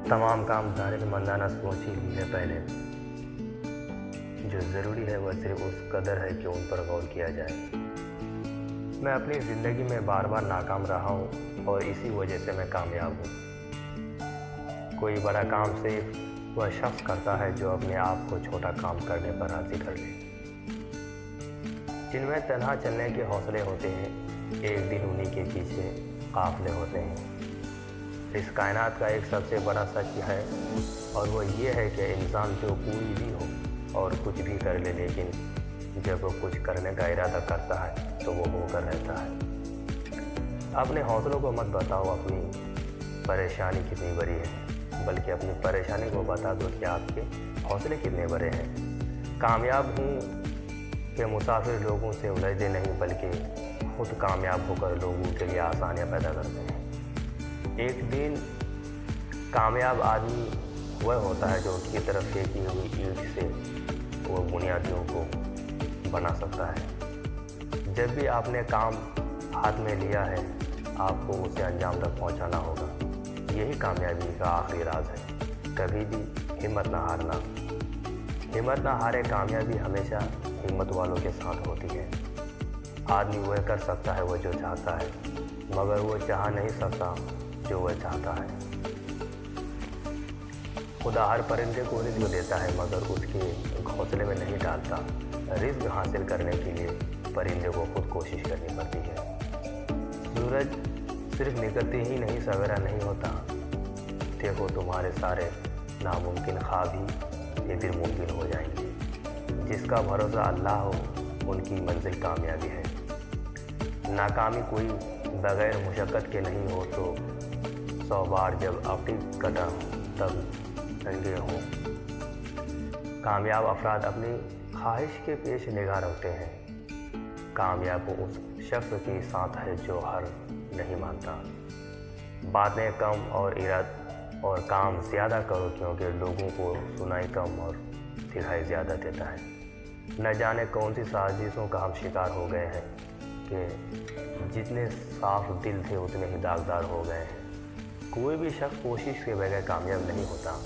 तमाम काम दानिशमंदाना सोच ही लिए पहले। जो ज़रूरी है वह सिर्फ उस कदर है कि उन पर गौर किया जाए। मैं अपनी ज़िंदगी में बार बार नाकाम रहा हूँ और इसी वजह से मैं कामयाब हूँ। कोई बड़ा काम सिर्फ वह शख्स करता है जो अपने आप को छोटा काम करने पर राज़ी कर ले। जिनमें तन्हा चलने के हौसले होते हैं, एक दिन उन्हीं के पीछे काफ़िले होते हैं। इस कायनात का एक सबसे बड़ा सच है और वो ये है कि इंसान जो कोई भी हो और कुछ भी कर ले, लेकिन जब वो कुछ करने का इरादा करता है तो वो होकर रहता है। अपने हौसलों को मत बताओ अपनी परेशानी कितनी बड़ी है, बल्कि अपनी परेशानी को बता दो कि आपके हौसले कितने बड़े हैं। कामयाब हूँ कि मुसाफिर लोगों से उलझते नहीं, बल्कि खुद कामयाब होकर लोगों के लिए आसानियाँ पैदा करते हैं। एक दिन कामयाब आदमी वह होता है जो उसकी तरफ फेंकी हुई ईंट से वो बुनियादियों को बना सकता है। जब भी आपने काम हाथ में लिया है, आपको उसे अंजाम तक पहुंचाना होगा। यही कामयाबी का आखिरी राज है। कभी भी हिम्मत ना हारना। हिम्मत ना हारे, कामयाबी हमेशा हिम्मत वालों के साथ होती है। आदमी वह कर सकता है वो जो चाहता है, मगर वो चाह नहीं सकता जो वह चाहता है। खुदा हर परिंदे को रिज़्क़ देता है, मगर उसके घोंसले में नहीं डालता। रिज़्क़ हासिल करने के लिए परिंदे को खुद कोशिश करनी पड़ती है। सूरज सिर्फ निकलते ही नहीं सवेरा नहीं होता। देखो तुम्हारे सारे नामुमकिन ख्वाब ही एक दिन मुमकिन हो जाएंगे। जिसका भरोसा अल्लाह हो उनकी मंजिल कामयाबी है। नाकामी कोई बगैर मुशक्क़त के नहीं हो तो 100 बार जब अपनी कदम तब नंगे हों। कामयाब अफराद अपनी ख्वाहिश के पेश निगाह रखते हैं। कामयाब उस शख्स के साथ है जो हार नहीं मानता। बातें कम और इराद और काम ज़्यादा करो, क्योंकि लोगों को सुनाई कम और दिखाई ज़्यादा देता है। न जाने कौन सी साजिशों का हम शिकार हो गए हैं कि जितने साफ दिल थे उतने ही दागदार हो गए हैं। कोई भी शख्स कोशिश के बगैर कामयाब नहीं होता।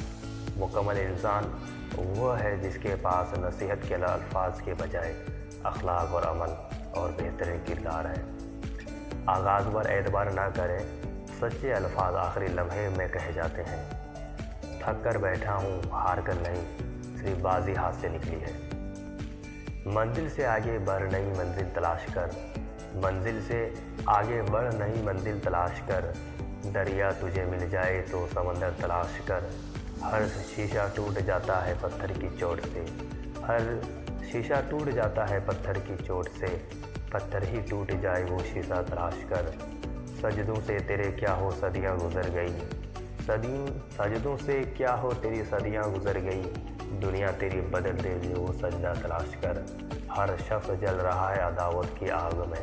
मुकम्मल इंसान वह है जिसके पास नसीहत के अल्फाज के बजाय अखलाक और अमल और बेहतरीन किरदार है। आगाज़ पर एतबार ना करें, सच्चे अल्फाज आखिरी लम्हे में कहे जाते हैं। थक कर बैठा हूँ, हार कर नहीं, सिर्फ बाजी हाथ से निकली है। मंजिल से आगे बढ़ नई मंजिल तलाश कर, मंजिल से आगे बढ़ नई मंजिल तलाश कर। दरिया तुझे मिल जाए तो समंदर तलाश कर। हर शीशा टूट जाता है पत्थर की चोट से। हर शीशा टूट जाता है पत्थर की चोट से। पत्थर ही टूट जाए वो शीशा तलाश कर। सजदों से तेरे क्या हो सदियाँ गुजर गई। सजदों से क्या हो तेरी सदियाँ गुजर गई। दुनिया तेरी बदल दे वो सजदा तलाश कर। हर शख्स जल रहा है अदावत की आग में।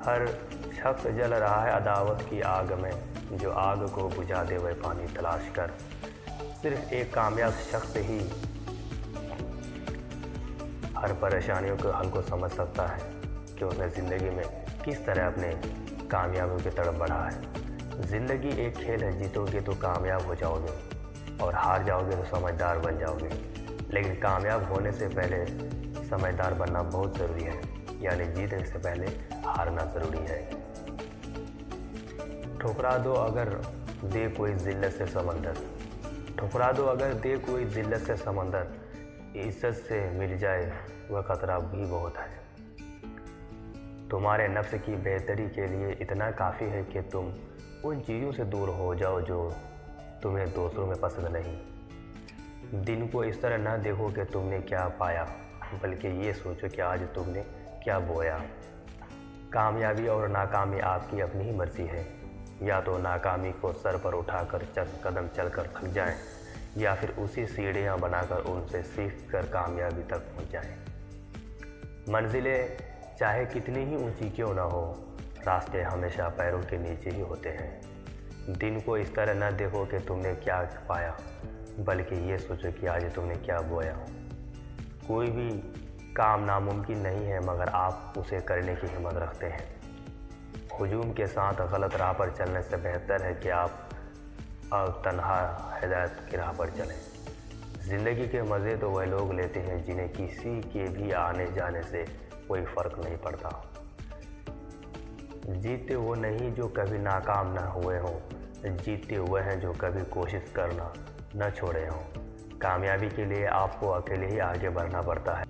हर शख्स जल रहा है अदावत की आग में। जो आग को बुझा दे वह पानी तलाश कर। सिर्फ एक कामयाब शख्स ही हर परेशानियों के हल को समझ सकता है कि उसने ज़िंदगी में किस तरह अपने कामयाबियों की तरफ बढ़ा है। ज़िंदगी एक खेल है, जीतोगे तो कामयाब हो जाओगे और हार जाओगे तो समझदार बन जाओगे। लेकिन कामयाब होने से पहले समझदार बनना बहुत ज़रूरी है, यानी जीतने से पहले हारना ज़रूरी है। ठुकरा दो अगर दे कोई ज़िल्लत से समंदर। ठुकरा दो अगर दे कोई ज़िल्लत से समंदर। इज्जत से मिल जाए वह खतरा भी बहुत है। तुम्हारे नफ्स की बेहतरी के लिए इतना काफ़ी है कि तुम उन चीज़ों से दूर हो जाओ जो तुम्हें दूसरों में पसंद नहीं। दिन को इस तरह न देखो कि तुमने क्या पाया, बल्कि ये सोचो कि आज तुमने क्या बोया। कामयाबी और नाकामी आपकी अपनी ही मर्ज़ी है। या तो नाकामी को सर पर उठाकर चंद कदम चलकर थक जाएं, या फिर उसी सीढ़ियाँ बनाकर उनसे सीख कर कामयाबी तक पहुँच जाएं। मंजिलें चाहे कितनी ही ऊंची क्यों ना हो, रास्ते हमेशा पैरों के नीचे ही होते हैं। दिन को इस तरह न देखो कि तुमने क्या पाया, बल्कि ये सोचो कि आज तुमने क्या बोया। कोई भी काम नामुमकिन नहीं है, मगर आप उसे करने की हिम्मत रखते हैं। हुजूम के साथ गलत राह पर चलने से बेहतर है कि आप अब तन्हा हिदायत की राह पर चलें। ज़िंदगी के मज़े तो वह लोग लेते हैं जिन्हें किसी के भी आने जाने से कोई फ़र्क नहीं पड़ता। जीते वो नहीं जो कभी नाकाम न हुए हों, जीते वह हैं जो कभी कोशिश करना न छोड़े हों। कामयाबी के लिए आपको अकेले ही आगे बढ़ना पड़ता है।